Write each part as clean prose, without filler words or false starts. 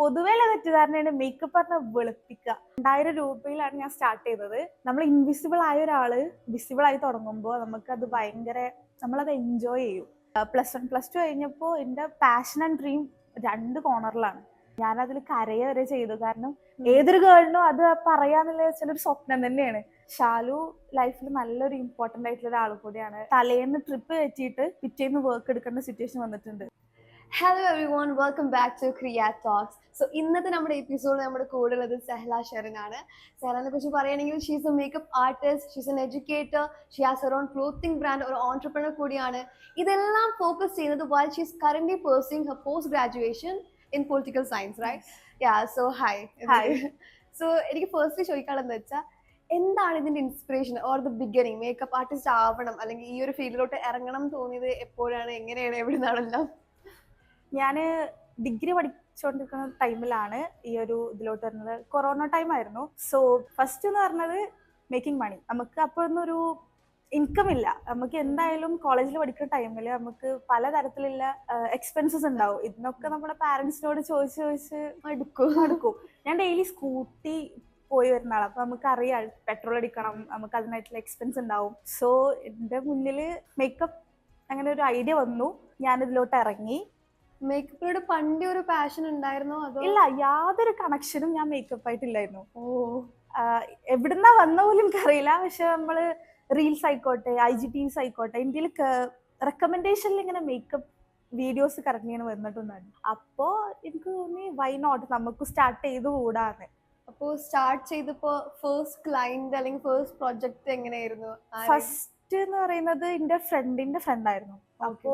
പൊതുവെയുള്ള തെറ്റിദ്ധാരണയാണ് മേക്കപ്പ് പറഞ്ഞ വെളുപ്പിക്കുക. 2000 രൂപയിലാണ് ഞാൻ സ്റ്റാർട്ട് ചെയ്തത്. നമ്മൾ ഇൻവിസിബിൾ ആയ ഒരാള് വിസിബിൾ ആയി തുടങ്ങുമ്പോൾ നമുക്കത് ഭയങ്കര, നമ്മളത് എൻജോയ് ചെയ്യും. +1 +2 കഴിഞ്ഞപ്പോൾ എൻ്റെ പാഷൻ ആൻഡ് ഡ്രീം 2 കോർണറിലാണ്. ഞാനതിൽ കരയ വരെ ചെയ്തു. കാരണം ഏതൊരു ഗേളിനും അത് പറയാന്നുള്ള വെച്ചാൽ ഒരു സ്വപ്നം തന്നെയാണ്. ഷാലു ലൈഫിൽ നല്ലൊരു ഇമ്പോർട്ടൻ്റ് ആയിട്ടുള്ള ഒരാൾ കൂടിയാണ്. തലേന്ന് ട്രിപ്പ് കയറ്റിയിട്ട് പിറ്റേന്ന് വർക്ക് എടുക്കേണ്ട സിറ്റുവേഷൻ വന്നിട്ടുണ്ട്. Hello everyone, welcome back to Kriya talks. So ഇന്നത്തെ നമ്മുടെ എപ്പിസോഡ് നമ്മുടെ കൂടെ ഉള്ളത് സെഹ്ല ഷെറിനാണ്. സെഹ്ലിനെ കുറിച്ച് പറയുകയാണെങ്കിൽ she's a makeup artist, she's an educator, she has her own clothing brand, ഒരു ഓൺട്രപ്രണർ കൂടിയാണ്. ഇതെല്ലാം ഫോക്കസ് ചെയ്യുന്നത് while she is currently pursuing her post graduation in political science, right? Yeah, so hi. So എനിക്ക് firstly ചോദിക്കാനുള്ളത് വെച്ചാൽ, എന്താണ് ഇതിന്റെ inspiration or the beginning? Makeup artist ആവണം അല്ലെങ്കിൽ ഈ ഒരു ഫീൽഡിലോട്ട് ഇറങ്ങണം തോന്നിയത് എപ്പോഴാണ്, എങ്ങനെയാണ്, എവിടെ നിന്നാണെല്ലാം? ഞാൻ ഡിഗ്രി പഠിച്ചുകൊണ്ടിരിക്കുന്ന ടൈമിലാണ് ഈ ഒരു ഇതിലോട്ട് വരുന്നത്. കൊറോണ ടൈം ആയിരുന്നു. സോ ഫസ്റ്റ് എന്ന് പറഞ്ഞത് മേക്കിംഗ് മണി. നമുക്ക് അപ്പോഴൊന്നും ഒരു ഇൻകം ഇല്ല. നമുക്ക് എന്തായാലും കോളേജിൽ പഠിക്കുന്ന ടൈമിൽ നമുക്ക് പലതരത്തിലുള്ള എക്സ്പെൻസസ് ഉണ്ടാവും. ഇതിനൊക്കെ നമ്മുടെ പാരന്റ്സിനോട് ചോദിച്ച് അടുക്കും. ഞാൻ ഡെയിലി സ്കൂട്ടി പോയി വരുന്ന ആളാണ്. അപ്പൊ നമുക്ക് അറിയാം പെട്രോൾ അടിക്കണം, നമുക്ക് അതിനായിട്ടുള്ള എക്സ്പെൻസ് ഉണ്ടാവും. സോ എൻ്റെ മുന്നിൽ മേക്കപ്പ് അങ്ങനെ ഒരു ഐഡിയ വന്നു. ഞാനിതിലോട്ട് ഇറങ്ങി. മേക്കപ്പിനോട് പണ്ട് ഒരു പാഷൻ ഉണ്ടായിരുന്നോ അതോ? ഇല്ല, യാതൊരു കണക്ഷനും ഞാൻ മേക്കപ്പ് ആയിട്ടില്ലായിരുന്നു. എവിടുന്നാ വന്ന പോലും എനിക്കറിയില്ല. പക്ഷെ നമ്മള് റീൽസ് ആയിക്കോട്ടെ, IGTVs ആയിക്കോട്ടെ, ഇന്ത്യയിൽ റെക്കമെൻഡേഷനിൽ ഇങ്ങനെ മേക്കപ്പ് വീഡിയോസ് കറങ്ങിയാണ് വന്നിട്ടുണ്ടായിരുന്നു. അപ്പോ എനിക്ക് തോന്നി വൈ നോട്ട്, നമുക്ക് സ്റ്റാർട്ട് ചെയ്ത് കൂടാന്ന്. അപ്പോൾ സ്റ്റാർട്ട് ചെയ്തപ്പോ ഫസ്റ്റ് ക്ലയന്റ് അല്ലെങ്കിൽ ഫസ്റ്റ് പ്രൊജക്ട് എങ്ങനെയായിരുന്നു? ഫസ്റ്റ് എന്ന് പറയുന്നത് എൻ്റെ ഫ്രണ്ടിന്റെ ഫ്രണ്ടായിരുന്നു. അപ്പോ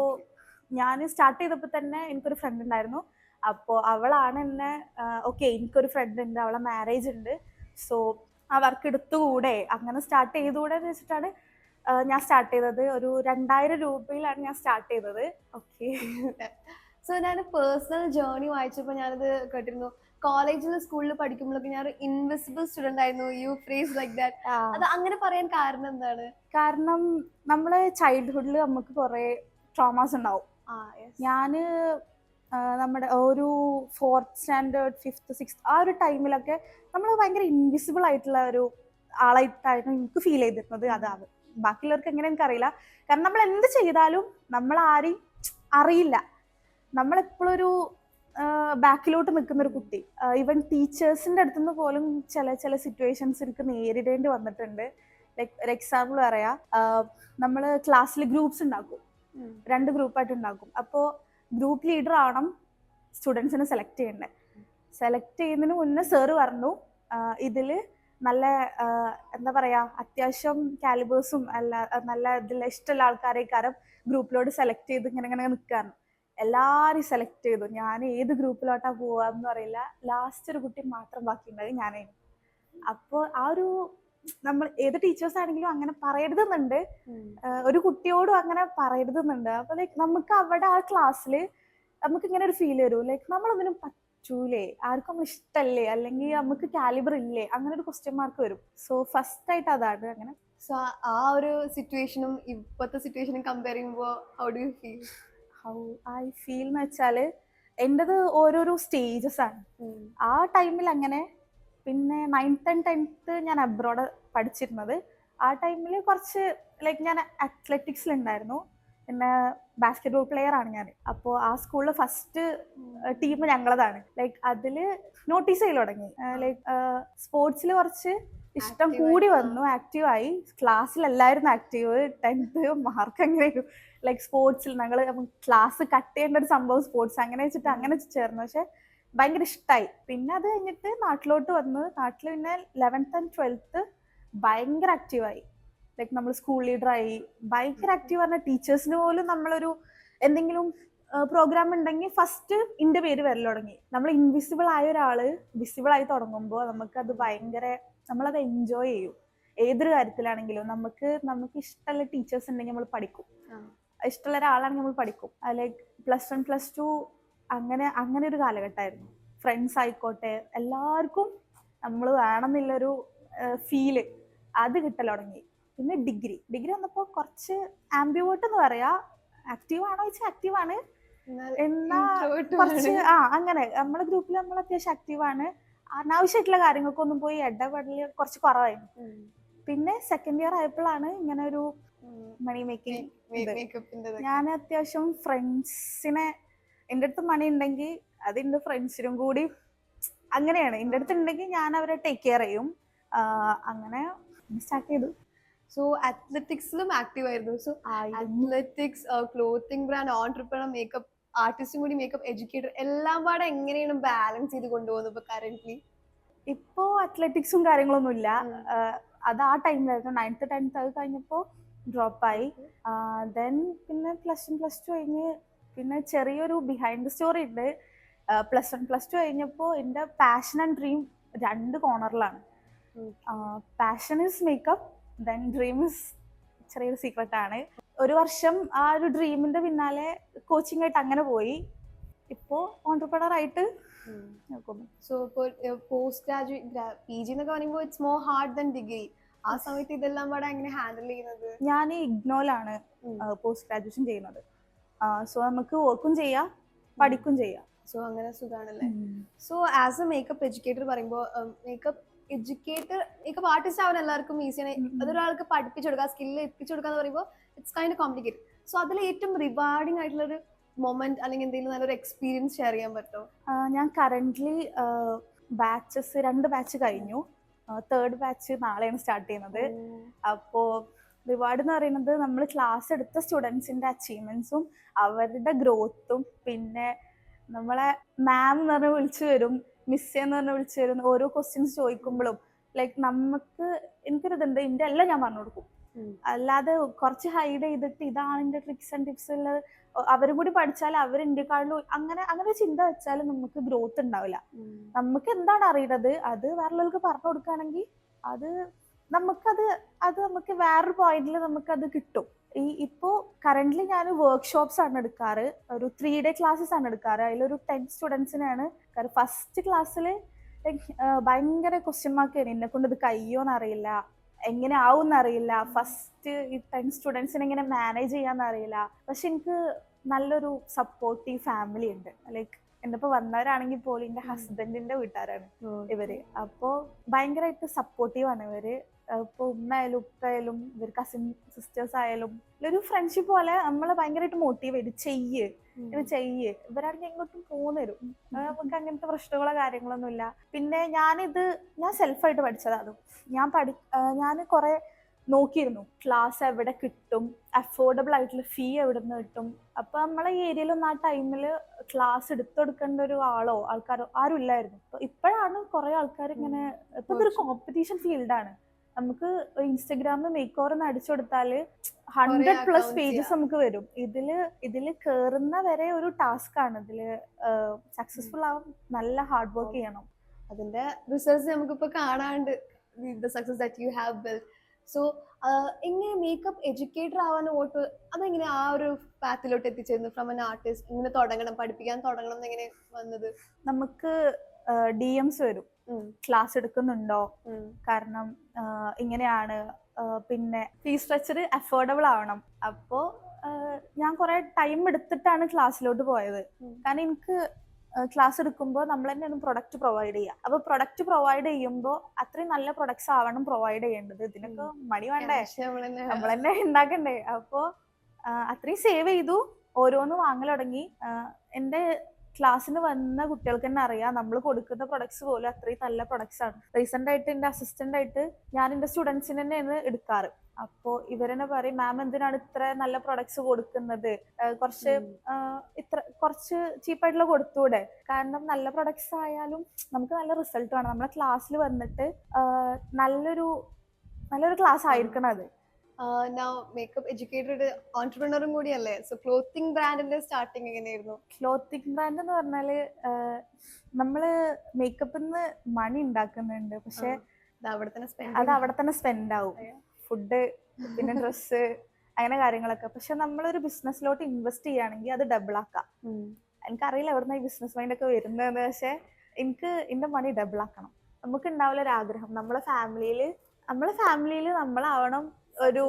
ഞാൻ സ്റ്റാർട്ട് ചെയ്തപ്പോൾ തന്നെ എനിക്കൊരു ഫ്രണ്ട് ഉണ്ടായിരുന്നു. അപ്പോൾ അവളാണ് എന്നെ ഓക്കെ എനിക്കൊരു ഫ്രണ്ട് ഉണ്ട്, അവളെ മാരേജ് ഉണ്ട്, സോ ആ വർക്ക് എടുത്തുകൂടെ, അങ്ങനെ സ്റ്റാർട്ട് ചെയ്തുകൂടെ എന്ന് വെച്ചിട്ടാണ് ഞാൻ സ്റ്റാർട്ട് ചെയ്തത്. ഒരു 2000 രൂപയിലാണ് ഞാൻ സ്റ്റാർട്ട് ചെയ്തത്. ഓക്കെ. സോ ഞാൻ പേഴ്സണൽ ജേർണി വായിച്ചപ്പോൾ ഞാനത് കേട്ടിരുന്നു. കോളേജിൽ സ്കൂളിൽ പഠിക്കുമ്പോഴൊക്കെ ഞാൻ ഇൻവിസിബിൾ സ്റ്റുഡന്റ് ആയിരുന്നു, യു ഫ്രീസ് ലൈക്ക് ദാറ്റ്. അത് അങ്ങനെ പറയാൻ കാരണം എന്താണ്? കാരണം നമ്മളെ ചൈൽഡ്ഹുഡിൽ നമുക്ക് കുറെ ട്രോമാസ് ഉണ്ടാവും. ഞാന് നമ്മുടെ ഒരു 4th സ്റ്റാൻഡേർഡ് 5th 6th ആ ഒരു ടൈമിലൊക്കെ നമ്മൾ ഭയങ്കര ഇൻവിസിബിൾ ആയിട്ടുള്ള ഒരു ആളായിട്ടായിരുന്നു എനിക്ക് ഫീൽ ചെയ്തിരുന്നത്. അതാണ് ബാക്കിയുള്ളവർക്ക് എങ്ങനെ എനിക്കറിയില്ല. കാരണം നമ്മൾ എന്ത് ചെയ്താലും നമ്മൾ ആരെയും അറിയില്ല. നമ്മളെപ്പോഴും ഒരു ബാക്കിലോട്ട് നിൽക്കുന്ന ഒരു കുട്ടി. ഈവൻ ടീച്ചേഴ്സിന്റെ അടുത്തുനിന്ന് പോലും ചില സിറ്റുവേഷൻസ് എനിക്ക് നേരിടേണ്ടി വന്നിട്ടുണ്ട്. ലൈക്ക് ഒരു എക്സാമ്പിൾ പറയാം, നമ്മൾ ക്ലാസ്സിൽ ഗ്രൂപ്പ്സ് ഉണ്ടാക്കും, 2 ഗ്രൂപ്പായിട്ട് ഉണ്ടാക്കും. അപ്പോൾ ഗ്രൂപ്പ് ലീഡർ ആവണം സ്റ്റുഡൻസിനെ സെലക്ട് ചെയ്യേണ്ടത്. സെലക്ട് ചെയ്യുന്നതിന് മുന്നേ സാറ് പറഞ്ഞു ഇതിൽ നല്ല എന്താ പറയാ, അത്യാവശ്യം കാലിബേഴ്സും അല്ല നല്ല ഇതിൽ ഇഷ്ടമുള്ള ആൾക്കാരെക്കാരം ഗ്രൂപ്പിലോട്ട് സെലക്ട് ചെയ്ത് ഇങ്ങനെ നിൽക്കാറ്. എല്ലാവരും സെലക്ട് ചെയ്തു. ഞാൻ ഏത് ഗ്രൂപ്പിലോട്ടാ പോവാന്ന് അറിയില്ല. ലാസ്റ്റ് ഒരു കുട്ടി മാത്രം ബാക്കിയുണ്ടായി, ഞാനായിരുന്നു. അപ്പോൾ ആ ഒരു, നമ്മൾ ഏത് ടീച്ചേഴ്സ് ആണെങ്കിലും അങ്ങനെ പറയരുതെന്നുണ്ട്, ഒരു കുട്ടിയോടും അങ്ങനെ പറയരുതെന്നുണ്ട്. അപ്പൊ ലൈക്ക് നമുക്ക് അവിടെ ആ ക്ലാസ്സിൽ നമുക്ക് ഇങ്ങനെ ഒരു ഫീൽ വരും, ലൈക്ക് നമ്മളൊന്നിനും പറ്റൂലേ, ആർക്കും നമ്മൾ ഇഷ്ടല്ലേ, അല്ലെങ്കിൽ നമുക്ക് കാലിബർ ഇല്ലേ, അങ്ങനെ ഒരു ക്വസ്റ്റ്യൻ മാർക്ക് വരും. സോ ഫസ്റ്റ് ആയിട്ട് അതാണ് അങ്ങനെ. സോ ആ ഒരു സിറ്റുവേഷനും ഇപ്പോഴത്തെ സിറ്റുവേഷനും കമ്പയർ ചെയ്യുമ്പോൾ how do you feel? How I feel എന്ന് വെച്ചാല് എൻ്റെത് ഓരോരോ സ്റ്റേജസ് ആണ്. ആ ടൈമിൽ അങ്ങനെ. പിന്നെ 9th and 10th ഞാൻ അബ്രോഡ് പഠിച്ചിരുന്നത്. ആ ടൈമിൽ കുറച്ച് ലൈക്ക് ഞാൻ അത്ലറ്റിക്സിലുണ്ടായിരുന്നു, പിന്നെ ബാസ്കറ്റ്ബോൾ പ്ലെയർ ആണ് ഞാൻ. അപ്പോൾ ആ സ്കൂളിൽ ഫസ്റ്റ് ടീം ഞങ്ങളതാണ്. ലൈക്ക് അതിൽ നോട്ടീസ് ചെയ്ത് തുടങ്ങി. ലൈക്ക് സ്പോർട്സിൽ കുറച്ച് ഇഷ്ടം കൂടി വന്നു, ആക്റ്റീവായി. ക്ലാസ്സിലെല്ലായിരുന്നു ആക്റ്റീവ്. 10th മാർക്ക് എങ്ങനെയും ലൈക്ക് സ്പോർട്സിൽ ഞങ്ങൾ ക്ലാസ് കട്ട് ചെയ്യേണ്ട ഒരു സംഭവം സ്പോർട്സ്, അങ്ങനെ വെച്ചിട്ട് അങ്ങനെ ചേർന്നു. പക്ഷെ ഭയങ്കര ഇഷ്ടമായി. പിന്നെ അത് കഴിഞ്ഞിട്ട് നാട്ടിലോട്ട് വന്ന്, നാട്ടിൽ പിന്നെ 11th and 12th ഭയങ്കര ആക്റ്റീവായി. ലൈക്ക് നമ്മൾ സ്കൂൾ ലീഡറായി, ഭയങ്കര ആക്റ്റീവ്. പറഞ്ഞാൽ ടീച്ചേഴ്സിന് പോലും നമ്മളൊരു എന്തെങ്കിലും പ്രോഗ്രാം ഉണ്ടെങ്കിൽ ഫസ്റ്റ് എൻ്റെ പേര് വരൽ തുടങ്ങി. നമ്മൾ ഇൻവിസിബിൾ ആയ ഒരാള് വിസിബിൾ ആയി തുടങ്ങുമ്പോൾ നമുക്കത് ഭയങ്കര, നമ്മളത് എൻജോയ് ചെയ്യും. ഏതൊരു കാര്യത്തിലാണെങ്കിലും നമുക്ക് ഇഷ്ടമുള്ള ടീച്ചേഴ്സ് ഉണ്ടെങ്കിൽ നമ്മൾ പഠിക്കും, ഇഷ്ടമുള്ള ഒരാളാണെങ്കിൽ നമ്മൾ പഠിക്കും. ലൈക്ക് +1 +2 അങ്ങനെ ഒരു കാലഘട്ടമായിരുന്നു. ഫ്രണ്ട്സ് ആയിക്കോട്ടെ, എല്ലാവർക്കും നമ്മൾ വേണമെന്നുള്ളൊരു ഫീല് അത് കിട്ടൽ തുടങ്ങി. പിന്നെ ഡിഗ്രി വന്നപ്പോൾ കുറച്ച് ആംബിവേർട്ട് എന്ന് പറയാ. ആക്റ്റീവ് ആണോ വെച്ചാൽ ആക്റ്റീവാണ്, എന്നാ കുറച്ച് അങ്ങനെ നമ്മളെ ഗ്രൂപ്പിൽ നമ്മൾ അത്യാവശ്യം ആക്റ്റീവാണ്. അനാവശ്യമായിട്ടുള്ള കാര്യങ്ങൾക്കൊന്നും പോയി ഇടപെടല് കുറച്ച് കുറവായിരുന്നു. പിന്നെ സെക്കൻഡ് ഇയർ ആയപ്പോഴാണ് ഇങ്ങനെ ഒരു മണി മേക്കിംഗ്. ഞാൻ അത്യാവശ്യം ഫ്രണ്ട്സിനെ, എൻ്റെ അടുത്ത് മണി ഉണ്ടെങ്കിൽ അത് എൻ്റെ ഫ്രണ്ട്സിനും കൂടി അങ്ങനെയാണ്. എൻ്റെ അടുത്ത് ഉണ്ടെങ്കിൽ ഞാൻ അവരെ ടേക്ക് കെയർ ചെയ്യും. അങ്ങനെ സ്റ്റാർട്ട് ചെയ്തു. സോ അത്ലറ്റിക്സിലും ആക്റ്റീവ് ആയിരുന്നു. So athletics, clothing brand, entrepreneur, makeup ആർട്ടിസ്റ്റും കൂടി മേക്കപ്പ് എഡ്യൂക്കേറ്റർ എല്ലാം പാടെ എങ്ങനെയാണ് ബാലൻസ് ചെയ്ത് കൊണ്ടുപോകുന്നത് ഇപ്പൊ കറന്റ്ലി? ഇപ്പോ അത്ലറ്റിക്സും കാര്യങ്ങളൊന്നും ഇല്ല. അത് ആ ടൈമിലായിരുന്നു. 9th 10th അത് കഴിഞ്ഞപ്പോൾ ഡ്രോപ്പായി. ദെൻ പിന്നെ +1 +2 കഴിഞ്ഞ് പിന്നെ ചെറിയൊരു ബിഹൈൻഡ് ദ സ്റ്റോറി ഉണ്ട്. +1 +2 കഴിഞ്ഞപ്പോൾ എൻ്റെ പാഷൻ ആൻഡ് ഡ്രീം 2 കോർണറിലാണ്. Passion is makeup, then dream is ചെറിയൊരു സീക്രട്ടാണ്. ഒരു വർഷം ആ ഒരു ഡ്രീമിന്റെ പിന്നാലെ കോച്ചിങ് ആയിട്ട് അങ്ങനെ പോയി. ഇപ്പോൾ ഓൺട്രപ്രണർ ആയിട്ട് നോക്കുന്നു. സോ ഇപ്പോൾ പോസ്റ്റ് ഗ്രാജുവേറ്റ് PG എന്നൊക്കെ പറയുമ്പോൾ it's more hard than degree. ആ സമയത്ത് ഇതെല്ലാം പാടെ എങ്ങനെ ഹാൻഡിൽ ചെയ്യുന്നത്? ഞാൻ ഇഗ്നോയിലാണ് പോസ്റ്റ് ഗ്രാജുവേഷൻ ചെയ്യുന്നത്. സോ നമുക്ക് വർക്കും ചെയ്യാം, പഠിക്കും ചെയ്യാം. സോ അങ്ങനെ സുഖാണല്ലേ. So as a makeup educator പറയുമ്പോൾ മേക്കപ്പ് ആർട്ടിസ്റ്റ് ആവാൻ എല്ലാവർക്കും ഈസിയാണ്. അതൊരാൾക്ക് പഠിപ്പിച്ചു കൊടുക്കുക, സ്കില്ല് എത്തിച്ചു കൊടുക്കുക എന്ന് പറയുമ്പോൾ ഇറ്റ്സ് കൈൻഡ് കോംപ്ലിക്കേറ്റഡ്. സോ അതിൽ ഏറ്റവും റിവാർഡിംഗ് ആയിട്ടുള്ള ഒരു മൊമെന്റ് അല്ലെങ്കിൽ എന്തെങ്കിലും നല്ലൊരു എക്സ്പീരിയൻസ് ഷെയർ ചെയ്യാൻ പറ്റുമോ? ഞാൻ കറന്റ്ലി 2 ബാച്ച് കഴിഞ്ഞു. 3rd ബാച്ച് നാളെയാണ് സ്റ്റാർട്ട് ചെയ്യുന്നത്. അപ്പോൾ റിവാർഡ് എന്ന് പറയുന്നത് നമ്മൾ ക്ലാസ് എടുത്ത സ്റ്റുഡൻസിന്റെ അച്ചീവ്മെന്റ്സും അവരുടെ ഗ്രോത്തും, പിന്നെ നമ്മളെ മാം എന്ന് പറഞ്ഞ് വിളിച്ചു വരും, മിസ് എന്ന് പറഞ്ഞ് വിളിച്ചു വരും, ഓരോ ക്വസ്റ്റ്യൻസ് ചോദിക്കുമ്പോഴും ലൈക്ക് നമുക്ക് എനിക്കൊരിതുണ്ട്, ഇതിന്റെ എല്ലാം ഞാൻ പറഞ്ഞു കൊടുക്കും. അല്ലാതെ കുറച്ച് ഹൈഡ് ചെയ്തിട്ട് ഇതാണ് എൻ്റെ ട്രിക്സ് ആൻഡ് ടിപ്സ് ഉള്ളത് അവരും കൂടി പഠിച്ചാൽ അവർ ഇന്ത്യക്കാരിലും അങ്ങനെ ചിന്ത വെച്ചാൽ നമുക്ക് ഗ്രോത്ത് ഉണ്ടാവില്ല. നമുക്ക് എന്താണ് അറിയുന്നത് അത് വേറൊരാൾക്ക് പറഞ്ഞു കൊടുക്കുകയാണെങ്കിൽ അത് നമുക്ക് വേറൊരു പോയിന്റിൽ നമുക്കത് കിട്ടും. ഇപ്പോ കറന്റ്ലി ഞാൻ വർക്ക്ഷോപ്സ് ആണ് എടുക്കാറ്. ഒരു 3 day ക്ലാസ്സസ് ആണ് എടുക്കാറ്. അതിലൊരു 10 സ്റ്റുഡൻസിനാണ്. ഫസ്റ്റ് ക്ലാസ്സിൽ ഭയങ്കര ക്വസ്റ്റ്യൻ മാർക്ക് ആണ്, എന്നെ കൊണ്ട് ഇത് കഴിയുമോന്ന് അറിയില്ല, എങ്ങനെ ആവും അറിയില്ല, ഫസ്റ്റ് ഈ 10 സ്റ്റുഡൻസിനെ എങ്ങനെ മാനേജ് ചെയ്യാന്ന് അറിയില്ല. പക്ഷെ എനിക്ക് നല്ലൊരു സപ്പോർട്ടീവ് ഫാമിലി ഉണ്ട്. ലൈക്ക് എൻ്റെ ഇപ്പൊ വന്നവരാണെങ്കിൽ പോലും എൻ്റെ ഹസ്ബൻഡിന്റെ വീട്ടുകാരാണ് ഇവര്. അപ്പോ ഭയങ്കരമായിട്ട് സപ്പോർട്ടീവ് ആണ് ഇവര്. ഇപ്പൊ ഉമ്മയായാലും ഉപ്പയായാലും ഇവർ കസിൻ സിസ്റ്റേഴ്സ് ആയാലും ഒരു ഫ്രണ്ട്ഷിപ്പ് പോലെ നമ്മളെ ഭയങ്കരമായിട്ട് മോട്ടിവേറ്റ് ഇത് ചെയ്യ്. ഇവരാണെങ്കിൽ എങ്ങോട്ടും പോന്നരും. നമുക്ക് അങ്ങനത്തെ പ്രശ്നങ്ങളോ കാര്യങ്ങളൊന്നും ഇല്ല. പിന്നെ ഞാൻ സെൽഫായിട്ട് പഠിച്ചതാണ്. ഞാൻ കുറെ നോക്കിയിരുന്നു ക്ലാസ് എവിടെ കിട്ടും, അഫോർഡബിൾ ആയിട്ടുള്ള ഫീ എവിടെ നിന്ന് കിട്ടും. അപ്പൊ നമ്മളെ ഈ ഏരിയയിലൊന്നും ആ ടൈമിൽ ക്ലാസ് എടുത്തെടുക്കേണ്ട ഒരു ആൾക്കാരോ ആരും ഇല്ലായിരുന്നു. ഇപ്പോഴാണ് കുറെ ആൾക്കാർ ഇങ്ങനെ, ഇപ്പൊ ഇതൊരു കോമ്പറ്റീഷൻ ഫീൽഡാണ്. നമുക്ക് ഇൻസ്റ്റഗ്രാമിൽ മേക്ക് ഓവർ എന്ന് അടിച്ചു കൊടുത്താല് 100+ പേജസ് നമുക്ക് വരും. ഇതില് കേറുന്ന വരെ ഒരു ടാസ്ക് ആണ്. ഇതില് സക്സസ്ഫുൾ ആവാൻ നല്ല ഹാർഡ് വർക്ക് ചെയ്യണം. അതിന്റെ റിസൾട്ട്സ് നമുക്കിപ്പോ കാണാണ്ട് the success that you have build. So എങ്ങനെ മേക്കപ്പ് എഡ്യൂക്കേറ്റർ ആവാൻ അതെങ്ങനെ ആ ഒരു പാത്തിലോട്ട് എത്തിച്ചേരുന്നു? ഫ്രം ആൻ ആർട്ടിസ്റ്റ് ഇങ്ങനെ പഠിപ്പിക്കാൻ തുടങ്ങണം എന്നെങ്ങനെ വന്നത്? നമുക്ക് DMs വരും, ക്ലാസ് എടുക്കുന്നുണ്ടോ, കാരണം ഇങ്ങനെയാണ്, പിന്നെ ഫീസ് സ്ട്രക്ചർ അഫോർഡബിൾ ആവണം. അപ്പോ ഞാൻ കുറെ ടൈം എടുത്തിട്ടാണ് ക്ലാസ്സിലോട്ട് പോയത്. കാരണം എനിക്ക് ക്ലാസ് എടുക്കുമ്പോൾ നമ്മൾ തന്നെയാണ് പ്രൊഡക്റ്റ് പ്രൊവൈഡ് ചെയ്യുക. അപ്പൊ പ്രൊഡക്റ്റ് പ്രൊവൈഡ് ചെയ്യുമ്പോൾ അത്രയും നല്ല പ്രൊഡക്ട്സ് ആവണം പ്രൊവൈഡ് ചെയ്യേണ്ടത്. ഇതിനൊക്കെ മണി വേണ്ടേ, നമ്മൾ തന്നെ ഉണ്ടാക്കണ്ടേ. അപ്പോ അത്രയും സേവ് ചെയ്തു, ഓരോന്ന് വാങ്ങൽ തുടങ്ങി. എൻ്റെ ക്ലാസ്സിന് വന്ന കുട്ടികൾക്ക് തന്നെ അറിയാം നമ്മൾ കൊടുക്കുന്ന പ്രൊഡക്ട്സ് പോലും അത്രയും നല്ല പ്രൊഡക്ട്സ് ആണ്. റീസെന്റ് ആയിട്ട് എൻ്റെ അസിസ്റ്റന്റ് ആയിട്ട് ഞാൻ എൻ്റെ സ്റ്റുഡൻസിന് തന്നെയാണ് എടുക്കാറ്. അപ്പോ ഇവരെന്നെ പറയും, മാം എന്തിനാണ് ഇത്ര നല്ല പ്രൊഡക്ട്സ് കൊടുക്കുന്നത്, കുറച്ച് ചീപ്പായിട്ടുള്ള കൊടുത്തൂടെ. കാരണം നല്ല പ്രൊഡക്ട്സ് ആയാലും നമുക്ക് നല്ല റിസൾട്ട് വേണം. നമ്മളെ ക്ലാസ്സിൽ വന്നിട്ട് നല്ലൊരു ക്ലാസ് ആയിരിക്കണം അത്. മേക്കപ്പ് എഡ്യൂക്കേറ്റർ ഓൺട്രപ്രണറും കൂടിയല്ലേ. സോ ക്ലോത്തിങ് ബ്രാൻഡിന്റെ സ്റ്റാർട്ടിങ് എങ്ങനെയായിരുന്നു? ക്ലോത്തിങ് ബ്രാൻഡ് എന്ന് പറഞ്ഞാല് നമ്മള് മേക്കപ്പിന്ന് മണി ഉണ്ടാക്കുന്നുണ്ട്, പക്ഷെ അത് അവിടെ തന്നെ സ്പെൻഡ് ആവും. ഫുഡ്, പിന്നെ ഡ്രസ്സ്, അങ്ങനെ കാര്യങ്ങളൊക്കെ. പക്ഷെ നമ്മളൊരു ബിസിനസ്സിലോട്ട് ഇൻവെസ്റ്റ് ചെയ്യുകയാണെങ്കിൽ അത് ഡബിൾ ആക്കാം. എനിക്കറിയില്ല എവിടുന്ന ഈ ബിസിനസ് മൈൻഡ് ഒക്കെ വരുന്നതെന്ന്. പക്ഷെ എനിക്ക് എന്റെ മണി ഡബിൾ ആക്കണം. നമുക്ക് ഉണ്ടാവില്ല ഒരു ആഗ്രഹം, നമ്മളെ ഫാമിലിയില് നമ്മളാവണം ഒരു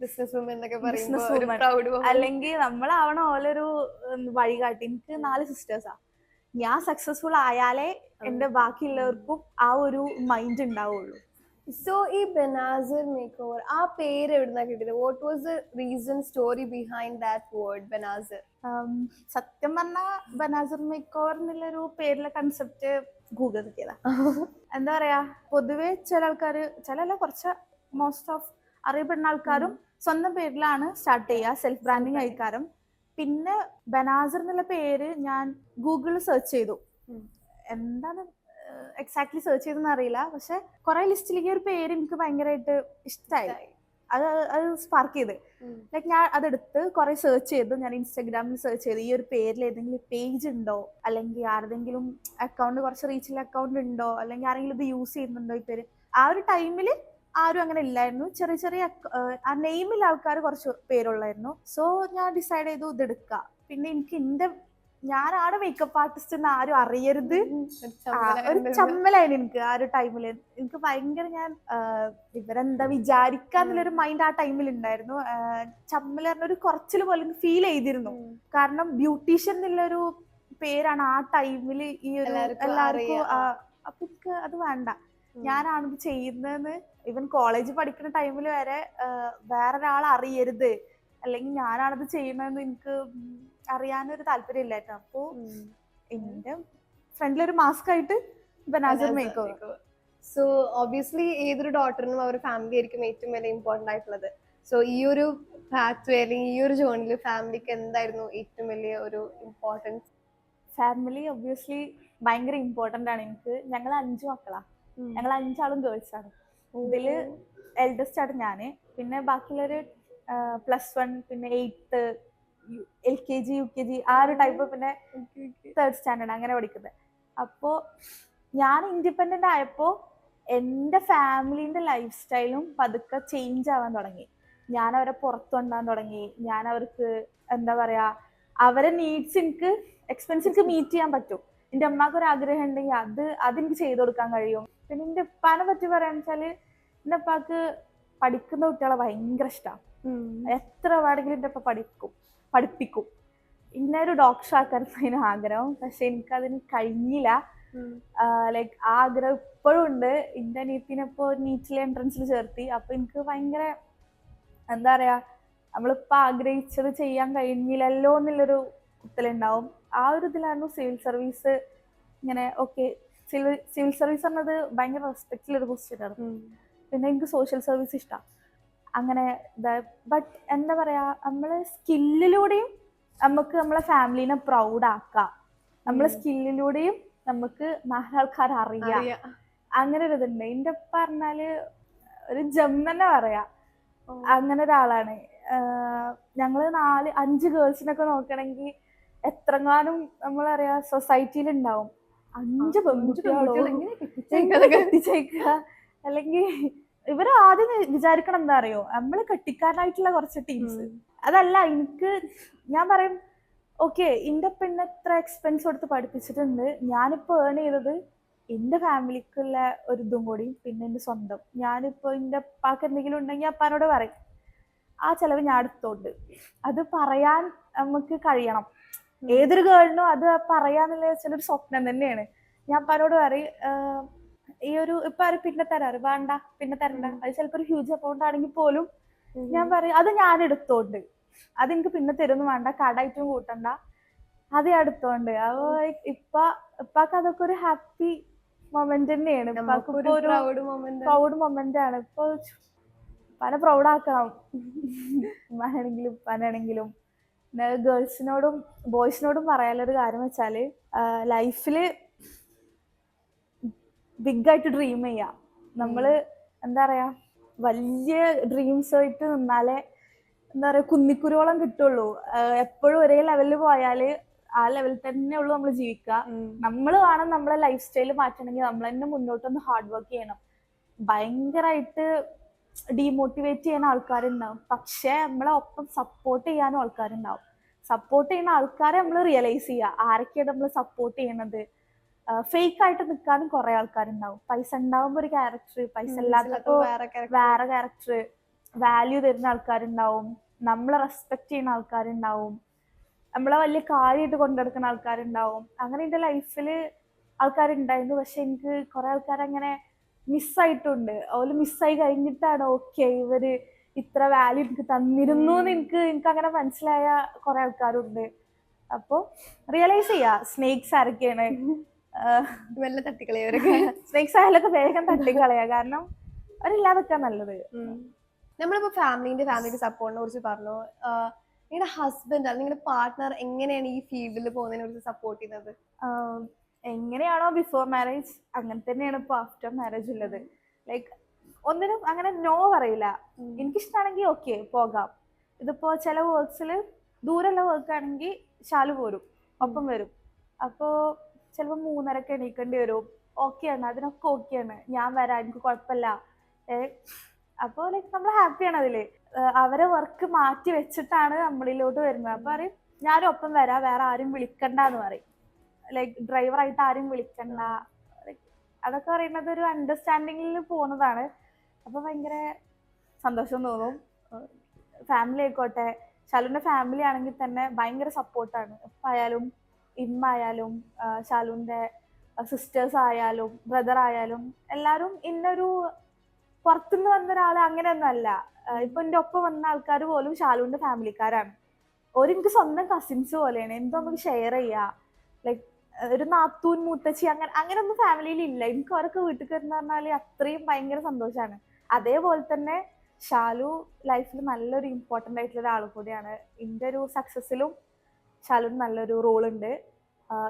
ബിസിനസ് വുമൻ എന്നൊക്കെ ബിസിനസ് പറയുമ്പോൾ വുമൻ പ്രൗഡ് അല്ലെങ്കിൽ നമ്മളാവണ ഓലൊരു വഴികാട്ടി. എനിക്ക് 4 സിസ്റ്റേഴ്സാ. ഞാൻ സക്സസ്ഫുൾ ആയാലേ എന്റെ ബാക്കിയുള്ളവർക്കും ആ ഒരു മൈൻഡ് ഉണ്ടാവുള്ളൂ. സോ ഈ ബനാസർ മേക്ക് ഓവർ ആ പേര് എവിടുന്നാ കിട്ടിയത്? What was the reason story behind that word ബനാസർ? സത്യം പറഞ്ഞാൽ ബനാസർ മേക്ക് ഓവർ എന്നുള്ളൊരു പേരിലെ കൺസെപ്റ്റ് ഗൂഗിൾ കിട്ടിയതാ. എന്താ പറയാ, പൊതുവെ ചില ആൾക്കാർ, ചില കുറച്ച് മോസ്റ്റ് ഓഫ് അറിയപ്പെടുന്ന ആൾക്കാരും സ്വന്തം പേരിലാണ് സ്റ്റാർട്ട് ചെയ്യുക, സെൽഫ് ബ്രാൻഡിങ് ആയിക്കാരം. പിന്നെ ബനാസർ എന്നുള്ള പേര് ഞാൻ ഗൂഗിളിൽ സെർച്ച് ചെയ്തു. എന്താണ് എക്സാക്ട്ലി സെർച്ച് ചെയ്തെന്ന് അറിയില്ല, പക്ഷെ കുറെ ലിസ്റ്റിലേക്ക് ഒരു പേര് എനിക്ക് ഭയങ്കരമായിട്ട് ഇഷ്ടമായി. അത് സ്പാർക്ക് ചെയ്ത് ലൈക്ക് ഞാൻ അതെടുത്ത് കുറെ സെർച്ച് ചെയ്തു. ഞാൻ ഇൻസ്റ്റാഗ്രാമിൽ സെർച്ച് ചെയ്തു ഈ ഒരു പേരിൽ ഏതെങ്കിലും പേജ് ഉണ്ടോ, അല്ലെങ്കിൽ ആരുടെങ്കിലും അക്കൗണ്ട് കുറച്ച് റീച്ചുള്ള അക്കൗണ്ട് ഉണ്ടോ, അല്ലെങ്കിൽ ആരെങ്കിലും ഇത് യൂസ് ചെയ്യുന്നുണ്ടോ ഈ പേര്. ആ ഒരു ടൈമിൽ ആരും അങ്ങനെ ഇല്ലായിരുന്നു. ചെറിയ ചെറിയ ആ നെയിമിൽ ആൾക്കാർ കുറച്ച് പേരുള്ളായിരുന്നു. സോ ഞാൻ ഡിസൈഡ് ചെയ്തു ഇതെടുക്കുക. പിന്നെ എനിക്ക് ഞാനാണ് മേക്കപ്പ് ആർട്ടിസ്റ്റ് എന്ന് ആരും അറിയരുത്, ഒരു ചമ്മലായിരുന്നു എനിക്ക് ആ ഒരു ടൈമില്. എനിക്ക് ഭയങ്കര ഞാൻ ഇവരെന്താ വിചാരിക്കാന്നുള്ളൊരു മൈൻഡ് ആ ടൈമിൽ ഉണ്ടായിരുന്നു. ചമ്മൽ പറഞ്ഞ ഒരു കുറച്ചിൽ പോലെ ഫീൽ ചെയ്തിരുന്നു. കാരണം ബ്യൂട്ടീഷ്യൻ എന്നുള്ളൊരു പേരാണ് ആ ടൈമില് ഈ ഒരു എല്ലാവർക്കും. അപ്പൊ എനിക്ക് അത് വേണ്ട, ഞാനാണിത് ചെയ്യുന്നതെന്ന് ഇവൻ കോളേജ് പഠിക്കുന്ന ടൈമിൽ വരെ വേറൊരാൾ അറിയരുത്, അല്ലെങ്കിൽ ഞാനാണിത് ചെയ്യുന്നതെന്ന് എനിക്ക് അറിയാനൊരു താല്പര്യം ഇല്ലായിരുന്നു. അപ്പോ എന്റെ ഫ്രണ്ടിലൊരു മാസ്ക് ആയിട്ട് ബനാസർ മേക്ക് ഓവർ. സോ ഒബ്വിയസ്ലി ഏതൊരു ഡോട്ടറിനും അവർ ഫാമിലി ആയിരിക്കും ഏറ്റവും വലിയ ഇമ്പോർട്ടന്റ് ആയിട്ടുള്ളത്. സോ ഈ ഒരു പാത്ത് വേ അല്ലെങ്കിൽ ഈ ഒരു ജേർണിയിൽ ഫാമിലിക്ക് എന്തായിരുന്നു ഏറ്റവും വലിയ ഒരു ഇമ്പോർട്ടൻസ്? ഫാമിലി ഒബ്വിയസ്ലി ഭയങ്കര ഇമ്പോർട്ടന്റ് ആണ് എനിക്ക്. ഞങ്ങൾ 5 മക്കളാ, ഞങ്ങൾ 5 ആളും ഗേൾസ് ആണ്. ഇതില് എൽഡസ്റ്റ് ആണ് ഞാന്. പിന്നെ ബാക്കിയുള്ളൊരു +1, പിന്നെ 8th, LKG UKG ആ ഒരു ടൈപ്പ്, പിന്നെ 3rd സ്റ്റാൻഡേർഡ് അങ്ങനെ പഠിക്കുന്നത്. അപ്പോ ഞാൻ ഇൻഡിപെൻഡന്റ് ആയപ്പോ എൻ്റെ ഫാമിലിന്റെ ലൈഫ് സ്റ്റൈലും പതുക്കെ ചേഞ്ച് ആവാൻ തുടങ്ങി. ഞാൻ അവരെ പുറത്തു കൊണ്ടുപോകാൻ തുടങ്ങി. ഞാൻ അവർക്ക് എന്താ പറയാ, അവരെ നീഡ്സ് എനിക്ക് എക്സ്പെൻസ് എനിക്ക് മീറ്റ് ചെയ്യാൻ പറ്റും. എൻ്റെ അമ്മക്ക് ഒരു ആഗ്രഹം ഉണ്ടെങ്കിൽ അതെനിക്ക് ചെയ്തു കൊടുക്കാൻ കഴിയും. പിന്നെ എൻ്റെ ഉപ്പാനെ പറ്റി പറയാന്ന് വെച്ചാല്, എൻ്റെ ഉപ്പാക്ക് പഠിക്കുന്ന കുട്ടികളെ ഭയങ്കര ഇഷ്ടമാണ്. എത്ര വേണമെങ്കിലും എൻ്റെ ഉപ്പ പഠിപ്പിക്കും. ഇന്നൊരു ഡോക്ടർ ആക്കാനായിരുന്നു ആഗ്രഹം, പക്ഷെ എനിക്കതിന് കഴിഞ്ഞില്ല. ലൈക്ക് ആ ആഗ്രഹം ഇപ്പോഴും ഉണ്ട്. എൻ്റെ അനിയത്തിനെപ്പോ നീറ്റിലെ എൻട്രൻസിൽ ചേർത്തി. അപ്പൊ എനിക്ക് ഭയങ്കര എന്താ പറയാ, നമ്മളിപ്പോ ആഗ്രഹിച്ചത് ചെയ്യാൻ കഴിഞ്ഞില്ലല്ലോ എന്നുള്ളൊരു കുത്തലുണ്ടാവും. ആ ഒരു ഇതിലായിരുന്നു സിവിൽ സർവീസ്. ഇങ്ങനെ ഓക്കെ, സിവിൽ സർവീസ് പറഞ്ഞത് ഭയങ്കര റെസ്പെക്റ്റുള്ളൊരു പൊസിഷനാണ്. പിന്നെ എനിക്ക് സോഷ്യൽ സർവീസ് ഇഷ്ടമാണ്. അങ്ങനെ ബട്ട് എന്താ പറയാ, നമ്മള് സ്കില്ലിലൂടെയും നമുക്ക് നമ്മളെ ഫാമിലിനെ പ്രൗഡ് ആക്കാം, നമ്മളെ സ്കില്ലിലൂടെയും നമുക്ക് നാലാൾക്കാർ അറിയാം. അങ്ങനെ ഒരു ഇതുണ്ട്. എൻ്റെ ഉപ്പ പറഞ്ഞാല് ഒരു ജമ്മന്നെ പറയാ, അങ്ങനെ ഒരാളാണ്. ഞങ്ങള് 4-5 ഗേൾസിനൊക്കെ നോക്കണമെങ്കിൽ എത്രങ്ങാനും നമ്മളറിയാ സൊസൈറ്റിയിൽ ഉണ്ടാവും. 5 പെൺകുട്ടികളും കെട്ടിച്ചേക്കുക. അല്ലെങ്കിൽ ഇവര് ആദ്യം വിചാരിക്കണം എന്താ അറിയോ, നമ്മള് കെട്ടിക്കാനായിട്ടുള്ള കുറച്ച് ടീംസ്. അതല്ല, ഞാൻ പറയും ഓക്കെ, എന്റെ പിന്നെ എത്ര എക്സ്പെൻസ് കൊടുത്ത് പഠിപ്പിച്ചിട്ടുണ്ട്. ഞാനിപ്പോ ഏൺ ചെയ്തത് എന്റെ ഫാമിലിക്കുള്ള ഒരു ഇതും കൂടി, പിന്നെ എന്റെ സ്വന്തം. ഞാനിപ്പോ എന്റെ ഉപ്പാക്ക് എന്തെങ്കിലും ഉണ്ടെങ്കിൽ അപ്പാനോട് പറയും, ആ ചെലവ് ഞാൻ എടുത്തോണ്ട്. അത് പറയാൻ നമുക്ക് കഴിയണം. ഏതൊരു ഗേളിനും അത് പറയാന്നുള്ള ചിലൊരു സ്വപ്നം തന്നെയാണ്. ഞാൻ അപ്പാനോട് പറയും, ഈ ഒരു ഇപ്പൊ ആരും പിന്നെ തരാറ് വേണ്ട, പിന്നെ തരണ്ട. അത് ചിലപ്പോ ഒരു ഹ്യൂജ് എമൗണ്ട് ആണെങ്കിൽ പോലും ഞാൻ പറയും അത് ഞാൻ എടുത്തോണ്ട്, അതെനിക്ക് പിന്നെ തരുന്നു വേണ്ട, കടായിട്ടും കൂട്ടണ്ട, അത് ഞാൻ എടുത്തോണ്ട്. അപ്പൊ ഇപ്പാക്ക് അതൊക്കെ ഒരു ഹാപ്പി മൊമെന്റ് തന്നെയാണ്. ഇപ്പാക്ക് ഇപ്പൊ ഒരു പ്രൗഡ് മൊമെന്റ് ആണ്. ഇപ്പൊ പല പ്രൗഡ് ആക്കണം, ഉമ്മാനാണെങ്കിലും ഉപ്പാനാണെങ്കിലും. പിന്നെ ഗേൾസിനോടും ബോയ്സിനോടും പറയാനുള്ളൊരു കാര്യം വെച്ചാല്, ലൈഫില് ബിഗ് ആയിട്ട് ഡ്രീം ചെയ്യാം. നമ്മള് എന്താ പറയാ, വലിയ ഡ്രീംസ് ആയിട്ട് നിന്നാലേ എന്താ പറയാ കുന്നിക്കുരുവോളം കിട്ടുള്ളൂ. എപ്പോഴും ഒരേ ലെവലിൽ പോയാല് ആ ലെവലിൽ തന്നെ ഉള്ളൂ നമ്മൾ ജീവിക്കുക. നമ്മൾ വേണം നമ്മളെ ലൈഫ് സ്റ്റൈൽ മാറ്റണമെങ്കിൽ നമ്മൾ തന്നെ മുന്നോട്ടൊന്ന് ഹാർഡ് വർക്ക് ചെയ്യണം. ഭയങ്കരമായിട്ട് ഡീമോട്ടിവേറ്റ് ചെയ്യുന്ന ആൾക്കാരുണ്ടാവും, പക്ഷെ നമ്മളെ ഒപ്പം സപ്പോർട്ട് ചെയ്യാനും ആൾക്കാരുണ്ടാവും. സപ്പോർട്ട് ചെയ്യുന്ന ആൾക്കാരെ നമ്മൾ റിയലൈസ് ചെയ്യുക, ആരൊക്കെയാണ് നമ്മൾ സപ്പോർട്ട് ചെയ്യണത്. ഫേക്ക് ആയിട്ട് നിൽക്കാനും കുറെ ആൾക്കാരുണ്ടാവും. പൈസ ഉണ്ടാവുമ്പോ ഒരു ക്യാരക്ടർ, പൈസ ഇല്ലാത്തപ്പോ വേറെ ക്യാരക്ടർ. വാല്യൂ തരുന്ന ആൾക്കാരുണ്ടാവും, നമ്മളെ റെസ്പെക്ട് ചെയ്യുന്ന ആൾക്കാരുണ്ടാവും, നമ്മളെ വലിയ കാര്യമായിട്ട് കൊണ്ടെടുക്കുന്ന ആൾക്കാരുണ്ടാവും. അങ്ങനെ എൻ്റെ ലൈഫിൽ ആൾക്കാരുണ്ടായിരുന്നു. പക്ഷെ എനിക്ക് കുറെ ആൾക്കാരങ്ങനെ മിസ്സായിട്ടുണ്ട്. ഓല് മിസ്സായി കഴിഞ്ഞിട്ടാണ് ഓക്കെ ഇവര് ഇത്ര വാല്യൂ എനിക്ക് തന്നിരുന്നു എന്ന് എനിക്ക് അങ്ങനെ മനസ്സിലായ കുറെ ആൾക്കാരുണ്ട്. അപ്പോൾ റിയലൈസ് ചെയ്യാ സ്നേക്സ് ആരൊക്കെയാണ്. വല്ല തട്ടിക്കളയവരൊക്കെ സ്നേക്സ് ആയാലൊക്കെ വേഗം തട്ടിക്കളയാ, കാരണം അവരില്ലാതൊക്കെ നല്ലത്. നമ്മളിപ്പോ ഫാമിലിന്റെ സപ്പോർട്ടിനെ കുറിച്ച് പറഞ്ഞു. നിങ്ങളുടെ ഹസ്ബൻഡ് നിങ്ങളുടെ പാർട്ട്ണർ എങ്ങനെയാണ് ഈ ഫീൽഡിൽ പോകുന്നതിനെ കുറിച്ച് സപ്പോർട്ട് ചെയ്യുന്നത്? എങ്ങനെയാണോ ബിഫോർ മാരേജ് അങ്ങനെ തന്നെയാണ് ഇപ്പൊ ആഫ്റ്റർ മാരേജ് ഉള്ളത്. ലൈക്ക് ഒന്നിനും അങ്ങനെ നോ പറയില്ല. എനിക്കിഷ്ടമാണെങ്കിൽ ഓക്കെ പോകാം. ഇതിപ്പോ ചില വർക്ക്സിൽ ദൂരമുള്ള വർക്ക് ആണെങ്കിൽ ശാലു പോരും, ഒപ്പം വരും. അപ്പോ ചിലപ്പോൾ 3:30 എണീക്കേണ്ടി വരും. ഓക്കെയാണ്, അതിനൊക്കെ ഓക്കെയാണ്, ഞാൻ വരാം, എനിക്ക് കുഴപ്പമില്ല. അപ്പോൾ ലൈക്ക് നമ്മൾ ഹാപ്പിയാണ് അതില്. അവരെ വർക്ക് മാറ്റി വെച്ചിട്ടാണ് നമ്മളിലോട്ട് വരുന്നത്. അപ്പൊ പറയും ഞാനും ഒപ്പം വരാം, വേറെ ആരും വിളിക്കണ്ടെന്ന് പറയും. ലൈക്ക് ഡ്രൈവറായിട്ട് ആരും വിളിക്കണ്ട. അതൊക്കെ പറയുന്നത് ഒരു അണ്ടർസ്റ്റാൻഡിങ്ങിൽ പോകുന്നതാണ്. അപ്പൊ ഭയങ്കര സന്തോഷം തോന്നും. ഫാമിലി ആയിക്കോട്ടെ, ശാലുവിന്റെ ഫാമിലി ആണെങ്കിൽ തന്നെ ഭയങ്കര സപ്പോർട്ടാണ്. എപ്പായാലും ഇമ്മ ആയാലും ശാലുവിന്റെ സിസ്റ്റേഴ്സ് ആയാലും ബ്രദർ ആയാലും എല്ലാരും ഇന്നൊരു പുറത്തുനിന്ന് വന്ന ഒരാൾ അങ്ങനെയൊന്നും അല്ല. ഇപ്പൊ എന്റെ ഒപ്പം വന്ന ആൾക്കാർ പോലും ശാലുവിന്റെ ഫാമിലിക്കാരാണ്. എനിക്ക് സ്വന്തം കസിൻസ് പോലെയാണ്. എന്തോ നമുക്ക് ഷെയർ ചെയ്യാ. ലൈക്ക് ഒരു നാത്തൂൻ മൂത്തച്ചി അങ്ങനെയൊന്നും ഫാമിലിയിൽ ഇല്ല. എനിക്ക് അവരൊക്കെ വീട്ടിൽ കയറുന്ന പറഞ്ഞാല് അത്രയും ഭയങ്കര സന്തോഷമാണ്. അതേപോലെ തന്നെ ശാലു ലൈഫിൽ നല്ലൊരു ഇമ്പോർട്ടൻ്റ് ആയിട്ടുള്ള ഒരാൾ കൂടിയാണ്. എൻ്റെ ഒരു സക്സസിലും ശാലുവിന് നല്ലൊരു റോൾ ഉണ്ട്.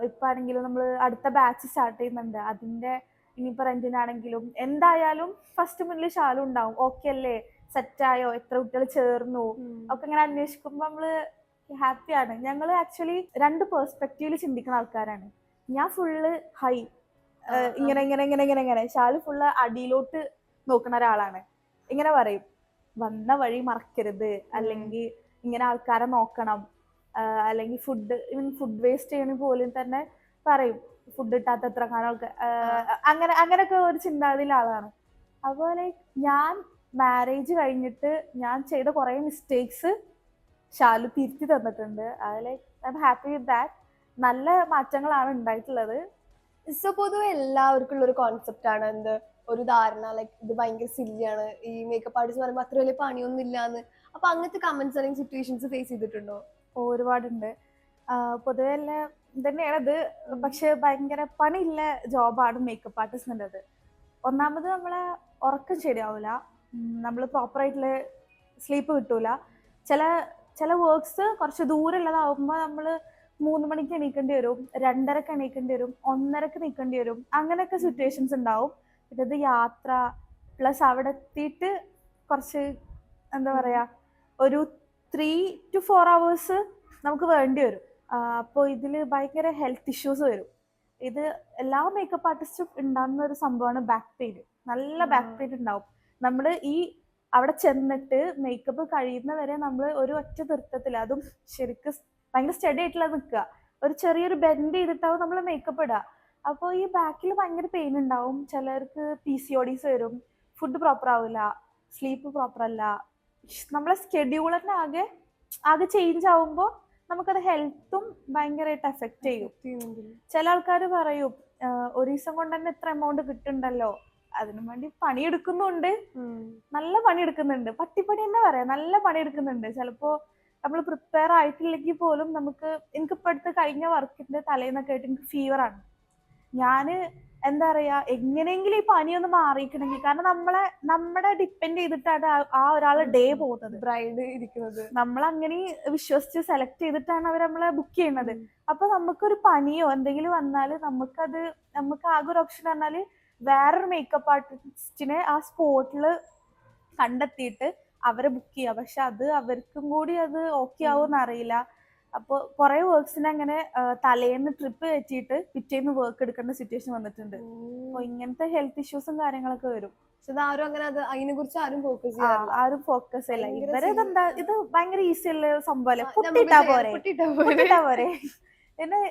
ഇപ്പൊ ആണെങ്കിലും നമ്മൾ അടുത്ത ബാച്ച് സ്റ്റാർട്ട് ചെയ്യുന്നുണ്ട്. അതിന്റെ ഇനിയിപ്പോ റെന്റിനാണെങ്കിലും എന്തായാലും ഫസ്റ്റ് മുന്നിൽ ശാലു ഉണ്ടാവും. ഓക്കെ അല്ലേ, സെറ്റായോ, എത്ര കുട്ടികൾ ചേർന്നു ഒക്കെ ഇങ്ങനെ അന്വേഷിക്കുമ്പോ നമ്മള് ഹാപ്പിയാണ്. ഞങ്ങൾ ആക്ച്വലി 2 പെർസ്പെക്റ്റീവില് ചിന്തിക്കുന്ന ആൾക്കാരാണ്. ഞാൻ ഫുള്ള് ഹൈ, ഇങ്ങനെ ഇങ്ങനെ ഇങ്ങനെ ഇങ്ങനെ ഇങ്ങനെ. ശാലു ഫുള്ള് അടിയിലോട്ട് നോക്കുന്ന ഒരാളാണ്. ഇങ്ങനെ പറയും വന്ന വഴി മറക്കരുത്, അല്ലെങ്കിൽ ഇങ്ങനെ ആൾക്കാരെ നോക്കണം, അല്ലെങ്കിൽ ഫുഡ് വേസ്റ്റ് ചെയ്യണ പോലും തന്നെ പറയും ഫുഡ് ഇട്ടാത്ത എത്ര കാണാൻ ആൾക്കാർ, അങ്ങനെയൊക്കെ ഒരു ചിന്താഗതിയിലെ ആളാണ്. അപ്പോൾ ലൈക്ക് ഞാൻ മാരേജ് കഴിഞ്ഞിട്ട് ഞാൻ ചെയ്ത കുറെ മിസ്റ്റേക്സ് ശാലു തിരുത്തി തന്നിട്ടുണ്ട്. Like I am happy with that. നല്ല മാറ്റങ്ങളാണ് ഉണ്ടായിട്ടുള്ളത്. സോ പൊതുവെ എല്ലാവർക്കും ഉള്ള ഒരു കോൺസെപ്റ്റ് ആണ് എന്ത്, ഒരു ധാരണ ലൈക്ക് ഇത് ഭയങ്കര സില്ലിയാണ്, ഈ മേക്കപ്പ് ആർട്ടിസ്റ്റ് പറയുമ്പോൾ അത്ര വലിയ പണിയൊന്നും ഇല്ലാന്ന്. അപ്പൊ അങ്ങനത്തെ കമന്റ്സ് അല്ലെങ്കിൽ സിറ്റുവേഷൻസ് ഫേസ് ചെയ്തിട്ടുണ്ടോ? ഒരുപാടുണ്ട്. പൊതുവെ എല്ലാം തന്നെയാണത്. പക്ഷെ ഭയങ്കര പണിയില്ല ജോബാണ് മേക്കപ്പ് ആർട്ടിസ്റ്റിൻ്റെത്. ഒന്നാമത് നമ്മളെ ഉറക്കം ശരിയാവില്ല, നമ്മൾ പ്രോപ്പറായിട്ടുള്ള സ്ലീപ്പ് കിട്ടൂല. ചില വർക്ക്സ് കുറച്ച് ദൂരമുള്ളതാവുമ്പോൾ നമ്മൾ 3 മണിക്ക് എണീക്കേണ്ടി വരും, 2:30 എണീക്കേണ്ടി വരും, 1:30 നിൽക്കേണ്ടി വരും. അങ്ങനെയൊക്കെ സിറ്റുവേഷൻസ് ഉണ്ടാവും. പിന്നെ ഇത് യാത്ര പ്ലസ് അവിടെ എത്തിയിട്ട് കുറച്ച് എന്താ പറയാ ഒരു 3 to 4 hours നമുക്ക് വേണ്ടി വരും. അപ്പോൾ ഇതിൽ ഭയങ്കര ഹെൽത്ത് ഇഷ്യൂസ് വരും. ഇത് എല്ലാ മേക്കപ്പ് ആർട്ടിസ്റ്റും ഉണ്ടാകുന്ന ഒരു സംഭവമാണ് ബാക്ക് പെയിൻ. നല്ല ബാക്ക് പെയിൻ ഉണ്ടാവും. നമ്മൾ ഈ അവിടെ ചെന്നിട്ട് മേക്കപ്പ് കഴിയുന്നവരെ നമ്മൾ ഒരു ഒറ്റ നൃത്തത്തിൽ, അതും ശരിക്കും ഭയങ്കര സ്റ്റഡി ആയിട്ടുള്ള നിൽക്കുക, ഒരു ചെറിയൊരു ബെൻഡ് ചെയ്തിട്ടാവും നമ്മൾ മേക്കപ്പ് ഇടുക. അപ്പോൾ ഈ ബാക്കിൽ ഭയങ്കര പെയിൻ ഉണ്ടാവും. ചിലർക്ക് PCODs വരും, ഫുഡ് പ്രോപ്പർ ആവില്ല, സ്ലീപ്പ് പ്രോപ്പർ അല്ല. നമ്മളെ സ്കെഡ്യൂൾ തന്നെ ആകെ ചേഞ്ച് ആവുമ്പോൾ നമുക്കത് ഹെൽത്തും ഭയങ്കരമായിട്ട് എഫക്റ്റ് ചെയ്യും. ചില ആൾക്കാർ പറയും ഒരു ദിവസം കൊണ്ട് തന്നെ എത്ര എമൗണ്ട് കിട്ടുന്നുണ്ടല്ലോ, അതിനു വേണ്ടി പണിയെടുക്കുന്നുണ്ട്, നല്ല പണിയെടുക്കുന്നുണ്ട്. പട്ടിപ്പണി തന്നെ പറയാം, നല്ല പണിയെടുക്കുന്നുണ്ട്. ചിലപ്പോ നമ്മൾ പ്രിപ്പയർ ആയിട്ടില്ലെങ്കിൽ പോലും എനിക്കിപ്പോ അടുത്ത് കഴിഞ്ഞ വർക്കിന്റെ തലേന്നൊക്കെ ആയിട്ട് എനിക്ക് ഫീവറാണ്. ഞാന് എന്താ പറയാ എങ്ങനെയെങ്കിലും ഈ പനിയൊന്ന് മാറിയിക്കണമെങ്കിൽ, കാരണം നമ്മുടെ ഡിപ്പെൻഡ് ചെയ്തിട്ടാണ് ആ ഒരാളെ ഡേ പോകുന്നത്, ബ്രൈഡ് ഇരിക്കുന്നത്. നമ്മൾ അങ്ങനെ വിശ്വസിച്ച് സെലക്ട് ചെയ്തിട്ടാണ് അവർ നമ്മളെ ബുക്ക് ചെയ്യുന്നത്. അപ്പൊ നമുക്കൊരു പനിയോ എന്തെങ്കിലും വന്നാല് നമുക്ക് ആകെ ഒരു ഓപ്ഷൻ പറഞ്ഞാല് വേറൊരു മേക്കപ്പ് ആർട്ടിസ്റ്റിനെ ആ സ്പോട്ടില് കണ്ടെത്തിയിട്ട് അവരെ ബുക്ക് ചെയ്യുക. പക്ഷെ അത് അവർക്കും കൂടി അത് ഓക്കെ ആവുമെന്ന് അറിയില്ല. അപ്പോൾ കുറെ വർക്ക്സിന് അങ്ങനെ തലേന്ന് ട്രിപ്പ് കയറ്റിയിട്ട് പിറ്റേന്ന് വർക്ക് എടുക്കേണ്ട സിറ്റുവേഷൻ വന്നിട്ടുണ്ട്. അപ്പോൾ ഇങ്ങനത്തെ ഹെൽത്ത് ഇഷ്യൂസും കാര്യങ്ങളൊക്കെ വരും. അതിനെ കുറിച്ച് ആരും ഫോക്കസ് ചെയ്യില്ല. ഇവരെന്താ ഇത് ഭയങ്കര ഈസി ഉള്ള സംഭവം, പൊട്ടിട്ടാ പോരെ. പിന്നെ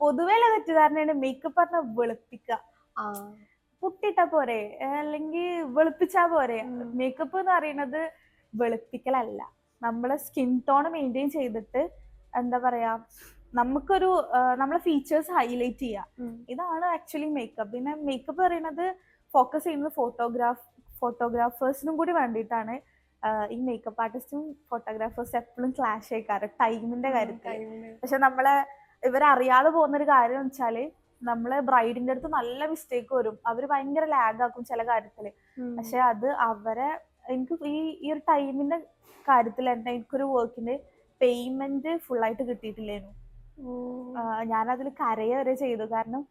പൊതുവേ തെറ്റിദ്ധാരണയാണ് മേക്കപ്പ് പറഞ്ഞാൽ വെളുപ്പിക്കുക, പൊട്ടിട്ടാ പോരെ അല്ലെങ്കിൽ വെളുപ്പിച്ചാ പോരെ. മേക്കപ്പ് എന്ന് പറയുന്നത് വെളുപ്പിക്കലല്ല, നമ്മളെ സ്കിൻ ടോൺ മെയിൻറ്റെയിൻ ചെയ്തിട്ട് എന്താ പറയാ നമുക്കൊരു നമ്മളെ ഫീച്ചേഴ്സ് ഹൈലൈറ്റ് ചെയ്യാം. ഇതാണ് ആക്ച്വലി മേക്കപ്പ്. പിന്നെ മേക്കപ്പ് പറയുന്നത് ഫോക്കസ് ചെയ്യുന്നത് ഫോട്ടോഗ്രാഫേഴ്സിനും കൂടി വേണ്ടിയിട്ടാണ്. ഈ മേക്കപ്പ് ആർട്ടിസ്റ്റും ഫോട്ടോഗ്രാഫേഴ്സും എപ്പോഴും ക്ലാഷ് ആയിക്കാറ് ടൈമിന്റെ കാര്യത്തിൽ. പക്ഷെ നമ്മളെ ഇവരറിയാതെ പോകുന്നൊരു കാര്യം എന്ന് വെച്ചാല് നമ്മള് ബ്രൈഡിന്റെ അടുത്ത് നല്ല മിസ്റ്റേക്ക് വരും, അവര് ഭയങ്കര ലാഗ് ആക്കും ചില കാര്യത്തില്. പക്ഷെ അത് അവരെ എനിക്ക് ഈ ഒരു ടൈമിന്റെ കാര്യത്തിൽ തന്നെ എനിക്കൊരു വർക്കിന്റെ പേയ്മെന്റ് ഫുള്ളായിട്ട് കിട്ടിയിട്ടില്ലായിരുന്നു. ഞാനതിൽ കരയ വരെ ചെയ്തു. കാരണം